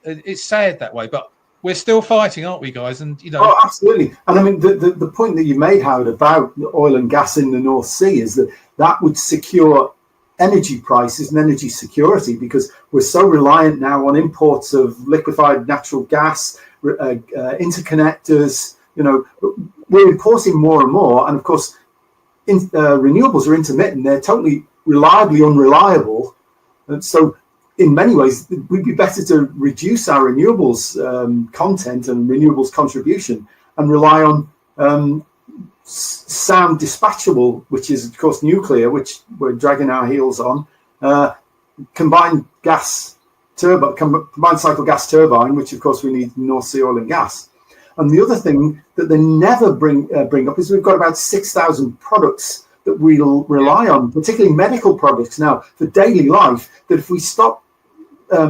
it's sad that way, but we're still fighting, aren't we, guys? And Oh, absolutely. And I mean, the point that you made, Howard, about oil and gas in the North Sea is that would secure energy prices and energy security, because we're so reliant now on imports of liquefied natural gas, interconnectors. We're importing more and more, and of course, renewables are intermittent. They're totally reliably unreliable, and so, in many ways, we'd be better to reduce our renewables content and renewables contribution and rely on sound dispatchable, which is, of course, nuclear, which we're dragging our heels on, combined cycle gas turbine, which, of course, we need North Sea oil and gas. And the other thing that they never bring up is we've got about 6,000 products that we'll rely on, particularly medical products now for daily life, that if we stop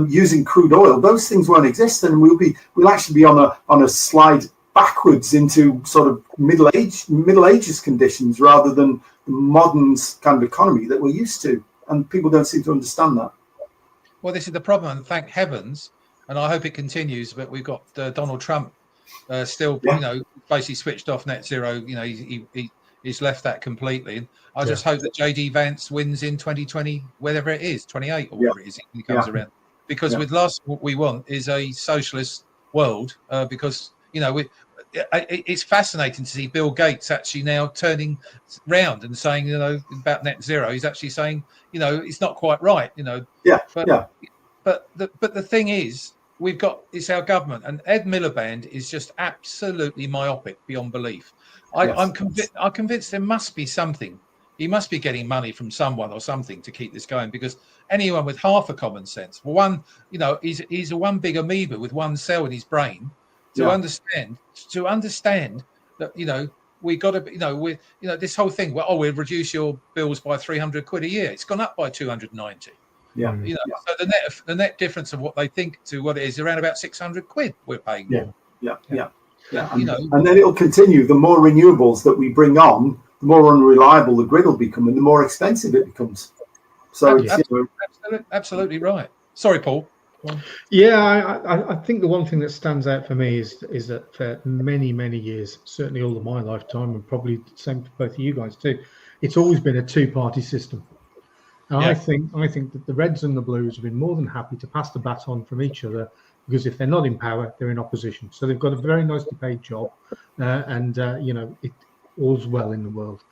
using crude oil, those things won't exist, and we'll actually be on a slide backwards into sort of Middle Ages conditions rather than the modern kind of economy that we're used to, and people don't seem to understand that. Well, this is the problem, and thank heavens, and I hope it continues. But we've got Donald Trump still, basically switched off net zero. He's left that completely. And I just hope that JD Vance wins in 2020, whether it is 28 or whatever it is, he comes around. Because with last, what we want is a socialist world. Because it's fascinating to see Bill Gates actually now turning round and saying, about net zero. He's actually saying, it's not quite right. But the thing is, it's our government, and Ed Miliband is just absolutely myopic beyond belief. I'm convinced there must be something. He must be getting money from someone or something to keep this going, because anyone with half a common sense, he's a one big amoeba with one cell in his brain to understand that, we got to, this whole thing, we'll reduce your bills by 300 quid a year. It's gone up by 290. Yeah. So the net difference of what they think to what it is around about 600 quid we're paying. Yeah. And then it'll continue. The more renewables that we bring on, the more unreliable the grid will become, and the more expensive it becomes. So absolutely right. Sorry, Paul. Yeah, I think the one thing that stands out for me is that for many, many years, certainly all of my lifetime, and probably the same for both of you guys too, it's always been a two-party system. And I think that the Reds and the Blues have been more than happy to pass the baton from each other, because if they're not in power, they're in opposition. So they've got a very nicely paid job, and it all's well in the world.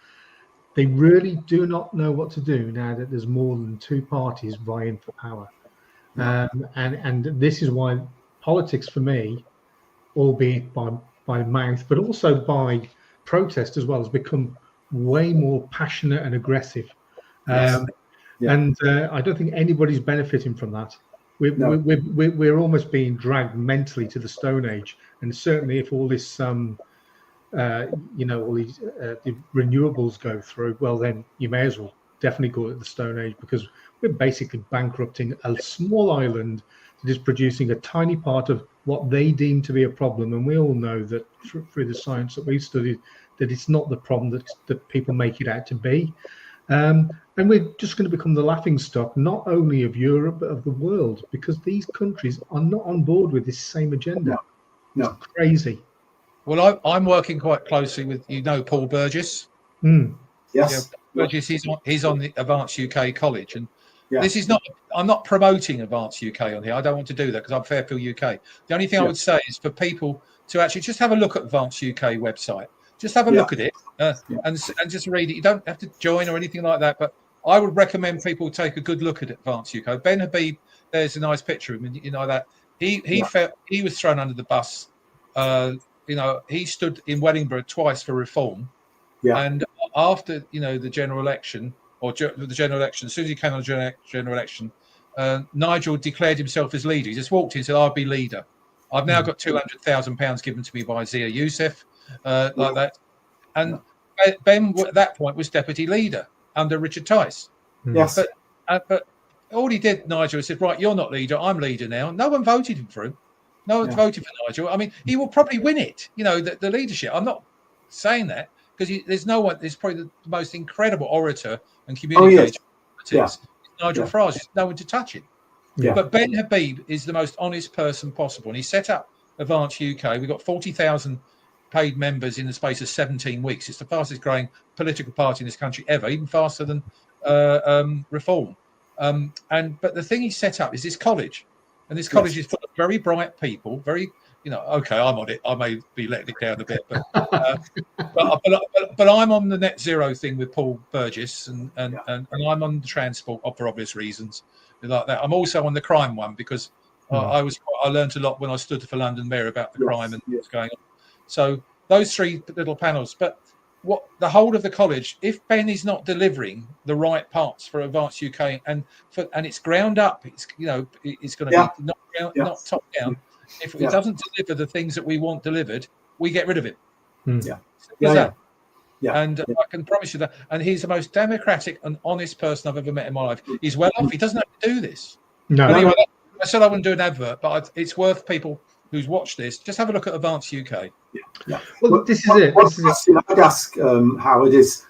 They really do not know what to do now that there's more than two parties vying for power. And this is why politics for me, albeit by mouth, but also by protest as well, has become way more passionate and aggressive. And I don't think anybody's benefiting from that. We're almost being dragged mentally to the Stone Age. And certainly if all this, all these the renewables go through, well, then you may as well definitely go to the Stone Age, because we're basically bankrupting a small island that is producing a tiny part of what they deem to be a problem. And we all know that through the science that we've studied, that it's not the problem that people make it out to be. And we're just going to become the laughingstock, not only of Europe, but of the world, because these countries are not on board with this same agenda. No. It's crazy. Well, I'm working quite closely with, Paul Burgess. Yes. Yeah, Burgess, he's on the Advanced UK College, and this is not. I'm not promoting Advanced UK on here. I don't want to do that because I'm FairFuelUK. The only thing I would say is for people to actually just have a look at Advanced UK website. Just have a look at it and just read it. You don't have to join or anything like that, but I would recommend people take a good look at Advanced UK. Ben Habib, there's a nice picture of him, that he felt he was thrown under the bus. He stood in Wellingborough twice for reform, and after the general election, as soon as he came on the general election, Nigel declared himself as leader. He just walked in and said, "I'll be leader." I've now got £200,000 given to me by Zia Youssef, like that. And Ben, at that point, was deputy leader under Richard Tice. Yes. But all he did, Nigel, said, "Right, you're not leader. I'm leader now." No one voted him for him. No one voted for Nigel. I mean, he will probably win it. The leadership. I'm not saying that, because there's no one. There's probably the most incredible orator and communicator. Nigel Farage. There's no one to touch him. Yeah. But Ben Habib is the most honest person possible, and he set up Advanced UK. We've got 40,000 paid members in the space of 17 weeks. It's the fastest growing political party in this country ever, even faster than Reform. But the thing he set up is this college, and this college is full of very bright people. Very, okay, I'm on it. I may be letting it down a bit, but I'm on the net zero thing with Paul Burgess, and I'm on the transport for obvious reasons. Like that. I'm also on the crime one because I learned a lot when I stood for London Mayor about the crime and what's going on. So those three little panels. But what the whole of the college, if Ben is not delivering the right parts for Advanced UK and it's ground up, it's it's going to be not top down. If it doesn't deliver the things that we want delivered, we get rid of it. And I can promise you that. And he's the most democratic and honest person I've ever met in my life. He's well off. He doesn't have to do this. Anyway, I said I wouldn't do an advert, but it's worth people who's watched this. Just have a look at Advanced UK. Well, this is it. One question I'd ask Howard is,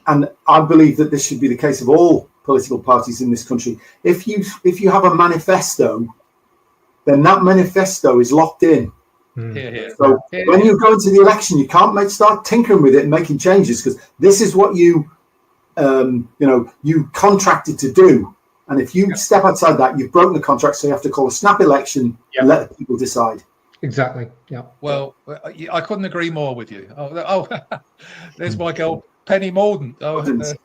and I believe that this should be the case of all political parties in this country. If you have a manifesto, then that manifesto is locked in. So when you go into the election, you can't start tinkering with it and making changes, because this is what you contracted to do. And if you step outside that, you've broken the contract. So you have to call a snap election and let the people decide. Exactly. Yeah. Well, I couldn't agree more with you. There's my girl Penny Mordaunt.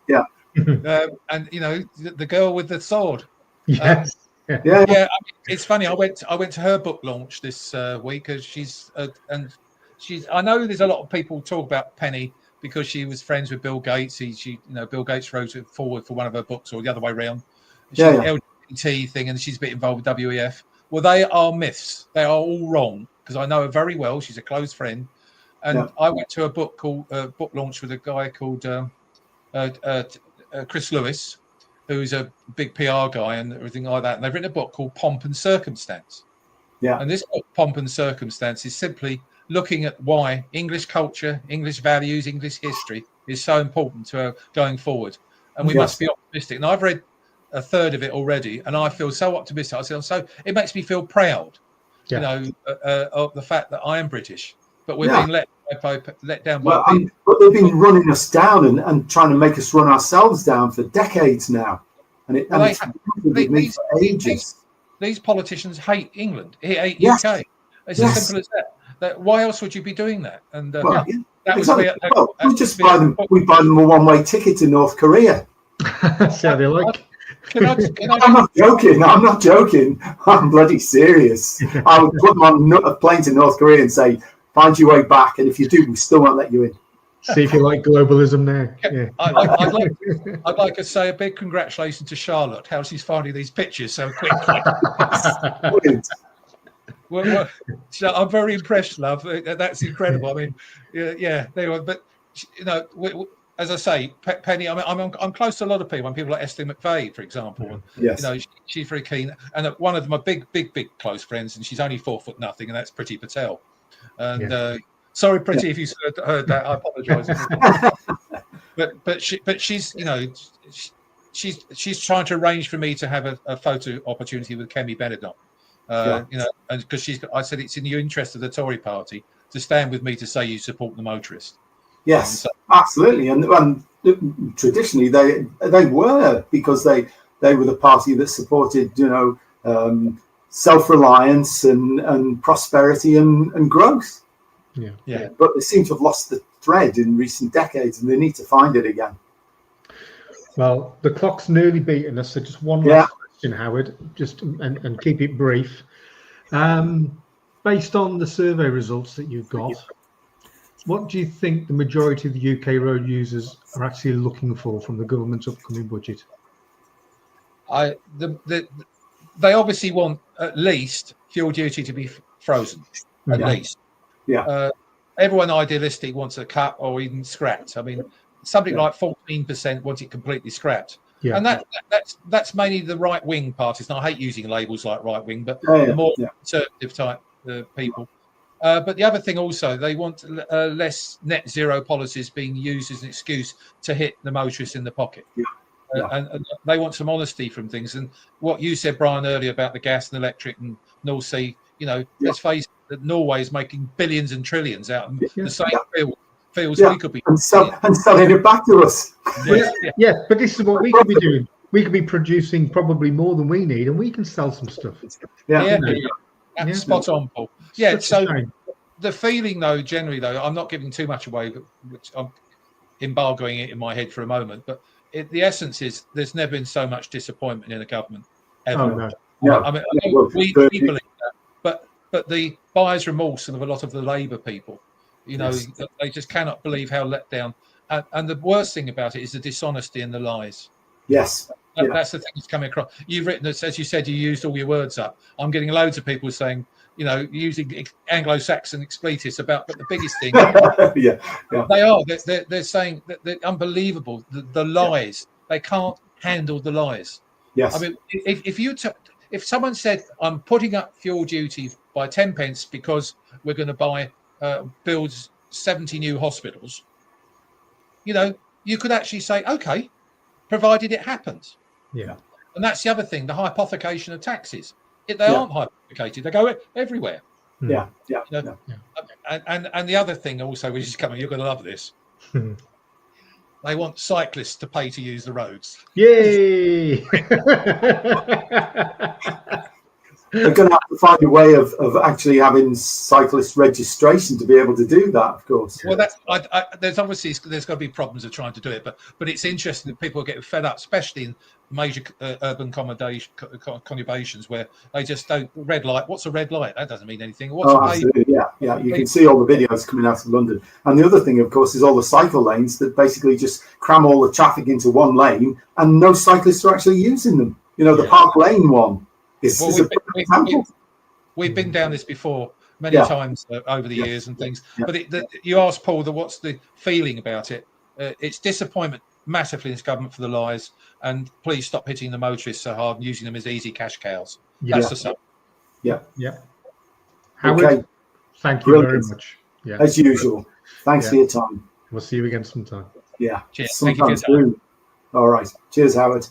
And the girl with the sword. Yes. Yeah. I mean, it's funny. I went to her book launch this week, because I know there's a lot of people talk about Penny because she was friends with Bill Gates. Bill Gates wrote it forward for one of her books, or the other way around. She's LGBT thing, and she's a bit involved with WEF. Well, they are myths. They are all wrong, because I know her very well. She's a close friend, and I went to a book launch with a guy called Chris Lewis, who's a big PR guy and everything like that. And they've written a book called Pomp and Circumstance. Yeah. And this book, Pomp and Circumstance, is simply looking at why English culture, English values, English history is so important to her going forward. And we must be optimistic. And I've read a third of it already, and I feel so optimistic. It makes me feel proud, of the fact that I am British, but we're being let down by people. But they've been running us down and trying to make us run ourselves down for decades now. And it's been me for ages. These politicians hate England, hate UK. It's as simple as that. Why else would you be doing that? And we buy them a one-way ticket to North Korea. That's how they like. I'm not joking. I'm bloody serious. I would put them on a plane to North Korea and say, find your way back, and if you do, we still won't let you in. See if you like globalism there. Yeah. I'd like to say a big congratulations to Charlotte, how she's finding these pictures so quickly. Well, I'm very impressed, love. That's incredible. I mean, there you are. But as I say, Penny, I'm close to a lot of people. When people like Esther McVeigh, for example, she's very keen. And one of my big close friends, and she's only 4'0" nothing, and that's Priti Patel. And sorry, Priti, if you heard that, I apologise. but she's trying to arrange for me to have a photo opportunity with Kemi Benedott. And because I said it's in the interest of the Tory party to stand with me to say you support the motorist. Yes, absolutely, and traditionally they were, because they were the party that supported self-reliance and prosperity and growth. Yeah. But they seem to have lost the thread in recent decades, and they need to find it again. Well, the clock's nearly beaten us, so just one last question, Howard, and keep it brief. Based on the survey results that you've got, what do you think the majority of the UK road users are actually looking for from the government's upcoming budget? They obviously want at least fuel duty to be frozen, at least. Yeah. Everyone idealistic wants a cut or even scrapped. I mean, something like 14% want it completely scrapped. Yeah. And that's mainly the right-wing parties. And I hate using labels like right-wing, but the more conservative type people. But the other thing also, they want less net zero policies being used as an excuse to hit the motorists in the pocket. And they want some honesty from things. And what you said, Brian, earlier about the gas and electric and North Sea, let's face it, that Norway is making billions and trillions out of the same fields we could be and selling it back to us. But this is what we could be doing. We could be producing probably more than we need, and we can sell some stuff. Spot on, Paul. Yeah, so the feeling, though, generally, though, I'm not giving too much away, which I'm embargoing it in my head for a moment, but the essence is there's never been so much disappointment in a government ever. Oh, no. I mean, we believe that, but the buyer's remorse of a lot of the Labour people, they just cannot believe how let down. And the worst thing about it is the dishonesty and the lies. Yes. That's the thing that's coming across. You've written this, as you said, you used all your words up. I'm getting loads of people saying, using Anglo-Saxon expletives but the biggest thing, they're saying that they're unbelievable. The lies, they can't handle the lies. Yes. I mean, if someone said, I'm putting up fuel duty by 10 pence because we're going to build 70 new hospitals, you could actually say, okay, provided it happens. Yeah. And that's the other thing, the hypothecation of taxes. They aren't hypothecated, they go everywhere. Yeah. And the other thing also, which is coming, you're going to love this. They want cyclists to pay to use the roads. Yay! They're going to have to find a way of actually having cyclist registration to be able to do that, of course. Well, there's got to be problems of trying to do it, but it's interesting that people are getting fed up, especially in major urban conurbations where they just don't red light. What's a red light? That doesn't mean anything. What's a absolutely, yeah. You can see all the videos coming out of London. And the other thing, of course, is all the cycle lanes that basically just cram all the traffic into one lane, and no cyclists are actually using them. You know, the Park Lane one is a perfect example. We've been down this before many times over the years and things. But you asked Paul, what's the feeling about it? It's disappointment massively in this government for the lies, and please stop hitting the motorists so hard and using them as easy cash cows. That's the sum. Yeah. Howard, thank you very much. Yeah, as usual. Thanks for your time. We'll see you again sometime. Yeah. Cheers. Thank you for your time. All right. Cheers, Howard.